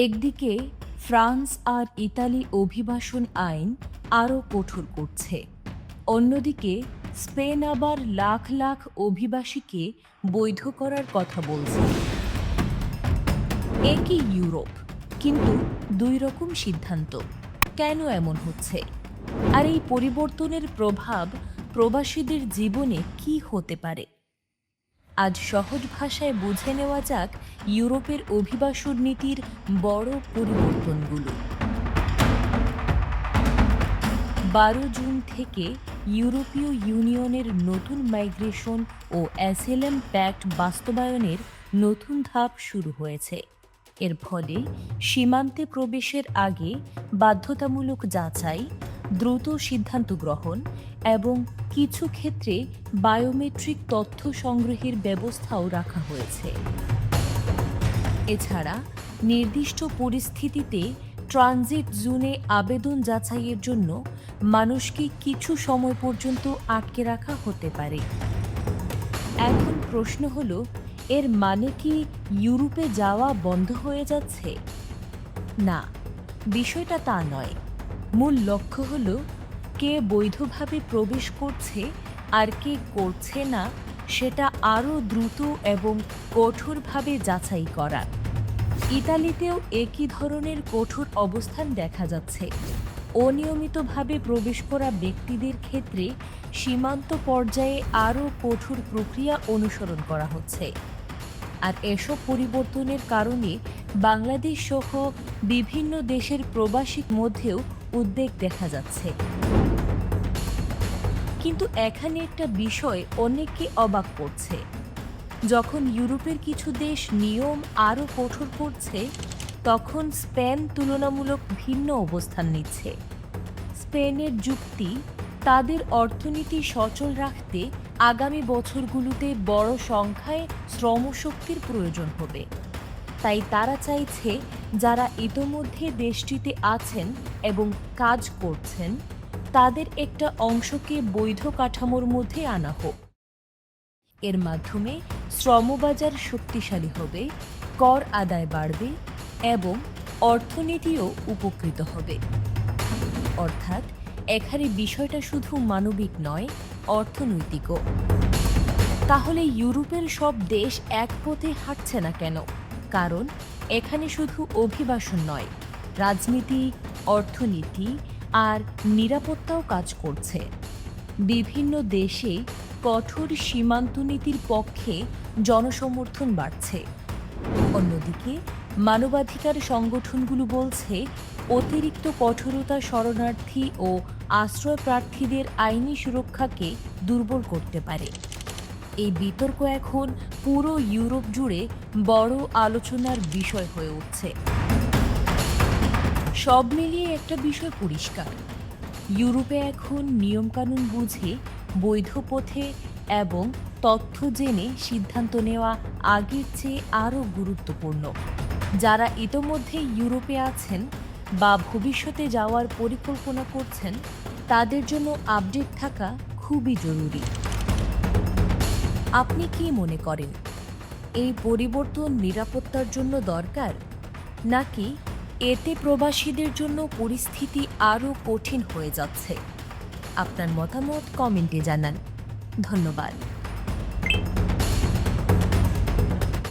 একদিকে ফ্রান্স আর ইতালি অভিবাসন আইন আরও কঠোর করছে, অন্যদিকে স্পেন আবার লাখ লাখ অভিবাসীকে বৈধ করার কথা বলছে। একই ইউরোপ, কিন্তু দুই রকম সিদ্ধান্ত। কেন এমন হচ্ছে? আর এই পরিবর্তনের প্রভাব প্রবাসীদের জীবনে কি হতে পারে? আজ সহজ ভাষায় বুঝে নেওয়া যাক ইউরোপের অভিবাসন নীতির বড় পরিবর্তনগুলো। 12 জুন থেকে ইউরোপীয় ইউনিয়নের নতুন মাইগ্রেশন ও অ্যাসিলাম প্যাক্ট বাস্তবায়নের নতুন ধাপ শুরু হয়েছে। এর ফলে সীমান্তে প্রবেশের আগে বাধ্যতামূলক যাচাই, দ্রুত সিদ্ধান্ত গ্রহণ এবং কিছু ক্ষেত্রে বায়োমেট্রিক তথ্য সংগ্রহের ব্যবস্থাও রাখা হয়েছে। এছাড়া নির্দিষ্ট পরিস্থিতিতে ট্রানজিট জোনে আবেদন যাচাইয়ের জন্য মানুষকে কিছু সময় পর্যন্ত আটকে রাখা হতে পারে। এখন প্রশ্ন হলো, এর মানে কি ইউরোপে যাওয়া বন্ধ হয়ে যাচ্ছে? না, বিষয়টা তা নয়। মূল লক্ষ্য হলো কে বৈধভাবে প্রবেশ করছে আর কে করছে না সেটা আরও দ্রুত এবং কঠোরভাবে যাচাই করা। ইতালিতেও একই ধরনের কঠোর অবস্থান দেখা যাচ্ছে। অনিয়মিতভাবে প্রবেশ করা ব্যক্তিদের ক্ষেত্রে সীমান্ত পর্যায়ে আরও কঠোর প্রক্রিয়া অনুসরণ করা হচ্ছে। আর এসব পরিবর্তনের কারণে বাংলাদেশ সহ বিভিন্ন দেশের প্রবাসীর মধ্যেও উদ্বেগ দেখা যাচ্ছে। কিন্তু এখানে একটা বিষয় অনেককে অবাক করছে। যখন ইউরোপের কিছু দেশ নিয়ম আরও কঠোর করছে, তখন স্পেন তুলনামূলক ভিন্ন অবস্থান নিচ্ছে। স্পেনের যুক্তি, তাদের অর্থনীতি সচল রাখতে আগামী বছরগুলোতে বড় সংখ্যায় শ্রমশক্তির প্রয়োজন হবে। তাই তারা চাইছে যারা ইতোমধ্যে দেশটিতে আছেন এবং কাজ করছেন, তাদের একটা অংশকে বৈধ কাঠামোর মধ্যে আনা হোক। এর মাধ্যমে শ্রমবাজার শক্তিশালী হবে, কর আদায় বাড়বে এবং অর্থনীতিও উপকৃত হবে। অর্থাৎ এখানে বিষয়টা শুধু মানবিক নয়, অর্থনৈতিকও। তাহলে ইউরোপের সব দেশ এক পথে হাঁটছে না কেন? কারণ এখানে শুধু অভিবাসন নয়, রাজনীতি, অর্থনীতি আর নিরাপত্তাও কাজ করছে। বিভিন্ন দেশে কঠোর সীমান্ত নীতির পক্ষে জনসমর্থন বাড়ছে। অন্যদিকে মানবাধিকার সংগঠনগুলো বলছে, অতিরিক্ত কঠোরতা শরণার্থী ও আশ্রয় প্রার্থীদের আইনি সুরক্ষাকে দুর্বল করতে পারে। এই বিতর্ক এখন পুরো ইউরোপ জুড়ে বড় আলোচনার বিষয় হয়ে উঠছে। সব মিলিয়ে একটা বিষয় পরিষ্কার, ইউরোপে এখন নিয়মকানুন বুঝে, বৈধ পথে এবং তথ্য জেনে সিদ্ধান্ত নেওয়া আগের চেয়ে আরও গুরুত্বপূর্ণ। যারা ইতোমধ্যে ইউরোপে আছেন বা ভবিষ্যতে যাওয়ার পরিকল্পনা করছেন, তাদের জন্য আপডেট থাকা খুবই জরুরি। আপনি কি মনে করেন, এই পরিবর্তন নিরাপত্তার জন্য দরকার, নাকি এতে প্রবাসীদের জন্য পরিস্থিতি আরও কঠিন হয়ে যাচ্ছে? আপনার মতামত কমেন্টে জানান। ধন্যবাদ।